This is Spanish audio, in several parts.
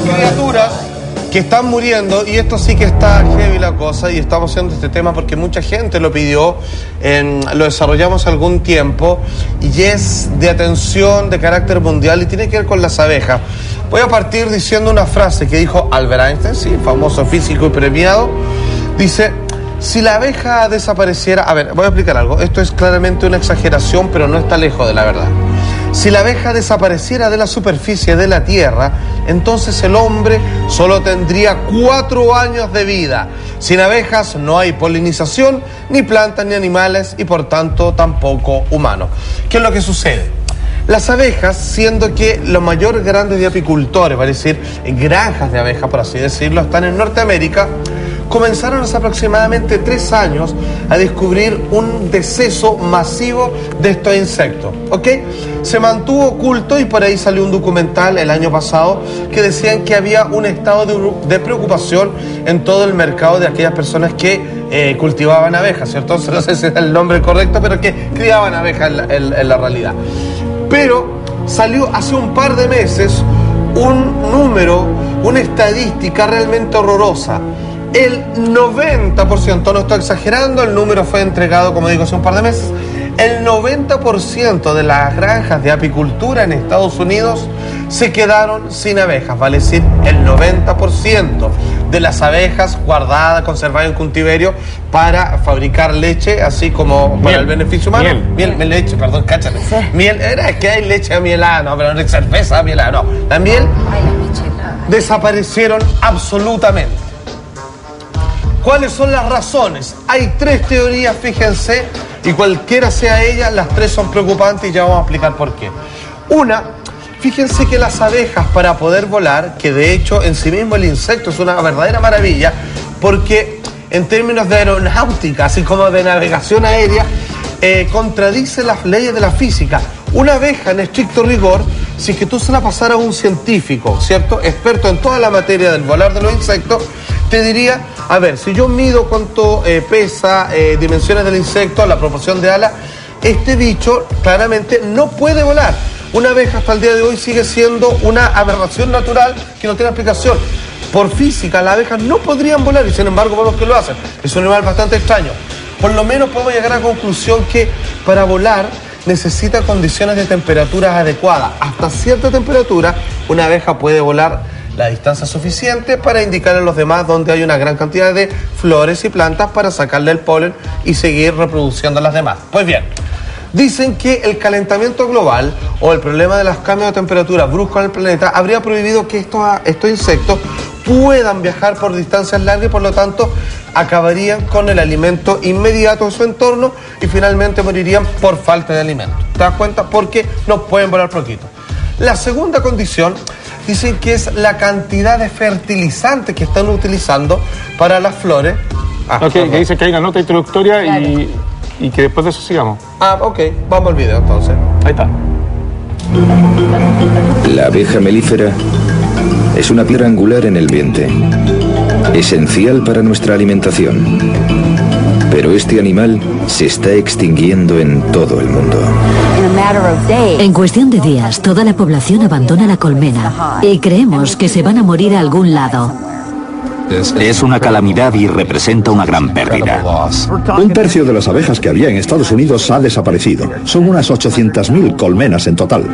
criaturas que están muriendo, y esto sí que está heavy la cosa, y estamos haciendo este tema porque mucha gente lo pidió, lo desarrollamos algún tiempo, y es de atención de carácter mundial y tiene que ver con las abejas. Voy a partir diciendo una frase que dijo Albert Einstein, sí, famoso físico y premiado. Dice: si la abeja desapareciera... A ver, voy a explicar algo. Esto es claramente una exageración, pero no está lejos de la verdad. Si la abeja desapareciera de la superficie de la Tierra, entonces el hombre solo tendría 4 años de vida. Sin abejas no hay polinización, ni plantas ni animales, y por tanto tampoco humanos. ¿Qué es lo que sucede? Las abejas, siendo que los mayores grandes de apicultores, vale decir, granjas de abejas, por así decirlo, están en Norteamérica, comenzaron hace aproximadamente 3 años a descubrir un deceso masivo de estos insectos, ¿ok? Se mantuvo oculto y por ahí salió un documental el año pasado que decían que había un estado de preocupación en todo el mercado de aquellas personas que cultivaban abejas, ¿cierto? No sé si es el nombre correcto, pero que criaban abejas en la realidad. Pero salió hace un par de meses un número, una estadística realmente horrorosa. El 90%, no estoy exagerando, el número fue entregado, como digo, hace un par de meses. El 90% de las granjas de apicultura en Estados Unidos se quedaron sin abejas, vale decir, el 90% de las abejas guardadas, conservadas en cautiverio para fabricar leche, así como para el beneficio humano. Miel, leche, perdón, cáchate. Sí. Miel, es que hay leche amielada, no, pero no es cerveza amielada, no. La miel desaparecieron absolutamente. ¿Cuáles son las razones? Hay 3 teorías, fíjense, y cualquiera sea ella, las 3 son preocupantes y ya vamos a explicar por qué. Una, fíjense que las abejas, para poder volar, que de hecho en sí mismo el insecto es una verdadera maravilla, porque en términos de aeronáutica, así como de navegación aérea, contradice las leyes de la física. Una abeja, en estricto rigor, si es que tú se la pasaras a un científico, ¿cierto?, experto en toda la materia del volar de los insectos, te diría, a ver, si yo mido cuánto pesa, dimensiones del insecto, la proporción de alas, este bicho claramente no puede volar. Una abeja hasta el día de hoy sigue siendo una aberración natural que no tiene explicación. Por física, las abejas no podrían volar y sin embargo vemos que lo hacen. Es un animal bastante extraño. Por lo menos podemos llegar a la conclusión que para volar necesita condiciones de temperaturas adecuadas. Hasta cierta temperatura, una abeja puede volar la distancia suficiente para indicar a los demás donde hay una gran cantidad de flores y plantas para sacarle el polen y seguir reproduciendo a las demás. Pues bien, dicen que el calentamiento global o el problema de los cambios de temperatura bruscos en el planeta habría prohibido que estos insectos puedan viajar por distancias largas y por lo tanto acabarían con el alimento inmediato de su entorno y finalmente morirían por falta de alimento. ¿Te das cuenta? Porque no pueden volar poquito. La segunda condición dicen que es la cantidad de fertilizantes que están utilizando para las flores. Que dice que hay una nota introductoria y que después de eso sigamos. Ok, vamos al video entonces. Ahí está. La abeja melífera es una piedra angular en el vientre, esencial para nuestra alimentación. Pero este animal se está extinguiendo en todo el mundo. En cuestión de días, toda la población abandona la colmena y creemos que se van a morir a algún lado. Es una calamidad y representa una gran pérdida. 1/3 de las abejas que había en Estados Unidos ha desaparecido. Son unas 800.000 colmenas en total.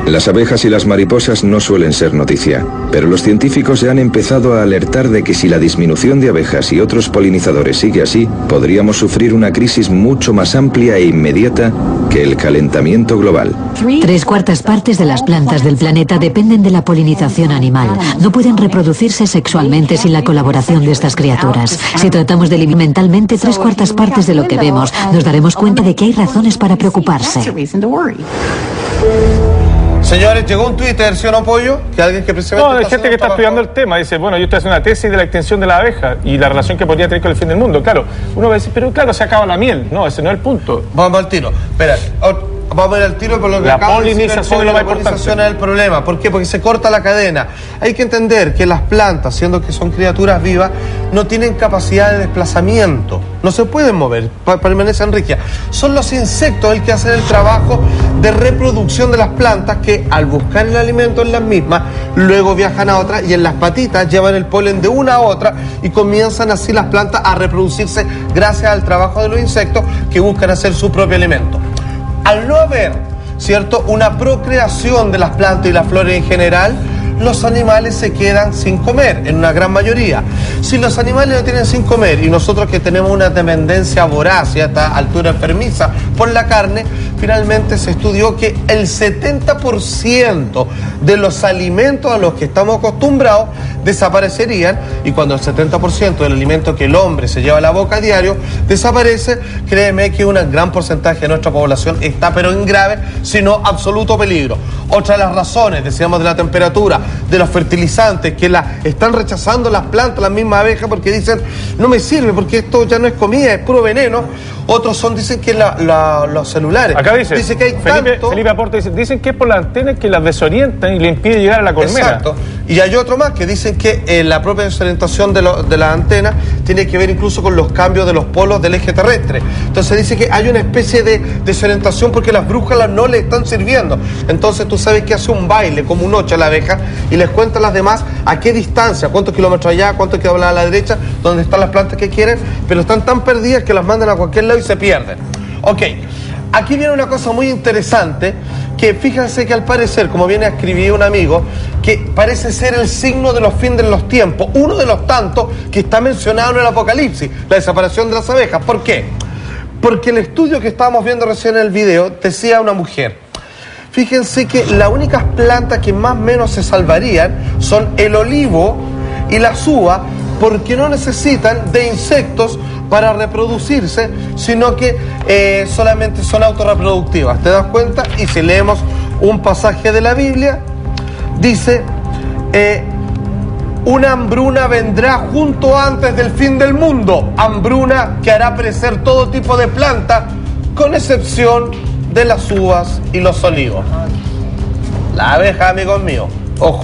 Las abejas y las mariposas no suelen ser noticia, pero los científicos ya han empezado a alertar de que si la disminución de abejas y otros polinizadores sigue así, podríamos sufrir una crisis mucho más amplia e inmediata que el calentamiento global. 3/4 partes de las plantas del planeta dependen de la polinización animal. No pueden reproducirse sexualmente sin la colaboración de estas criaturas. Si tratamos de eliminar mentalmente 3/4 partes de lo que vemos, nos daremos cuenta de que hay razones para preocuparse. Señores, llegó un Twitter, ¿sí o no, Pollo? Que alguien que precisamente... No, hay gente que está estudiando el tema. Dice, bueno, yo estoy haciendo una tesis de la extinción de la abeja y la relación que podría tener con el fin del mundo. Claro, uno va a decir, pero claro, se acaba la miel. No, ese no es el punto. Vamos al tiro. Espera, Vamos a ir al tiro por lo que la acabo de decir, polinización es lo más importante. La polinización es el problema. ¿Por qué? Porque se corta la cadena. Hay que entender que las plantas, siendo que son criaturas vivas, no tienen capacidad de desplazamiento. No se pueden mover, permanecen rígidas. Son los insectos el que hacen el trabajo de reproducción de las plantas que al buscar el alimento en las mismas, luego viajan a otras y en las patitas llevan el polen de una a otra y comienzan así las plantas a reproducirse gracias al trabajo de los insectos que buscan hacer su propio alimento. Al no haber, ¿cierto?, una procreación de las plantas y las flores en general, los animales se quedan sin comer, en una gran mayoría. Si los animales no tienen sin comer y nosotros que tenemos una dependencia voraz y a esta altura enfermiza por la carne, finalmente se estudió que el 70% de los alimentos a los que estamos acostumbrados desaparecerían, y cuando el 70% del alimento que el hombre se lleva a la boca a diario desaparece, créeme que un gran porcentaje de nuestra población está pero en grave, si no absoluto peligro. Otra de las razones, decíamos, de la temperatura, de los fertilizantes, que están rechazando las plantas, las mismas abejas, porque dicen, no me sirve, porque esto ya no es comida, es puro veneno. Otros dicen que los celulares. Acá dice que hay Felipe Aporte, dicen que es por las antenas que las desorientan y le impide llegar a la colmena. Exacto. Y hay otro más que dicen que la propia desorientación de las antenas tiene que ver incluso con los cambios de los polos del eje terrestre. Entonces dice que hay una especie de desorientación porque las brújulas no le están sirviendo. Entonces tú sabes que hace un baile como un 8 a la abeja y les cuenta a las demás a qué distancia, cuántos kilómetros allá, cuántos kilómetros a la derecha, dónde están las plantas que quieren, pero están tan perdidas que las mandan a cualquier lado y se pierden. Ok, aquí viene una cosa muy interesante, que fíjense que al parecer, como viene a escribir un amigo, que parece ser el signo de los fines de los tiempos, uno de los tantos que está mencionado en el Apocalipsis, la desaparición de las abejas. ¿Por qué? Porque el estudio que estábamos viendo recién en el video decía una mujer. Fíjense que las únicas plantas que más o menos se salvarían son el olivo y las uvas, porque no necesitan de insectos para reproducirse, sino que solamente son autorreproductivas. ¿Te das cuenta? Y si leemos un pasaje de la Biblia, dice, una hambruna vendrá junto antes del fin del mundo, hambruna que hará perecer todo tipo de planta, con excepción de las uvas y los olivos. La abeja, amigos míos, ojo.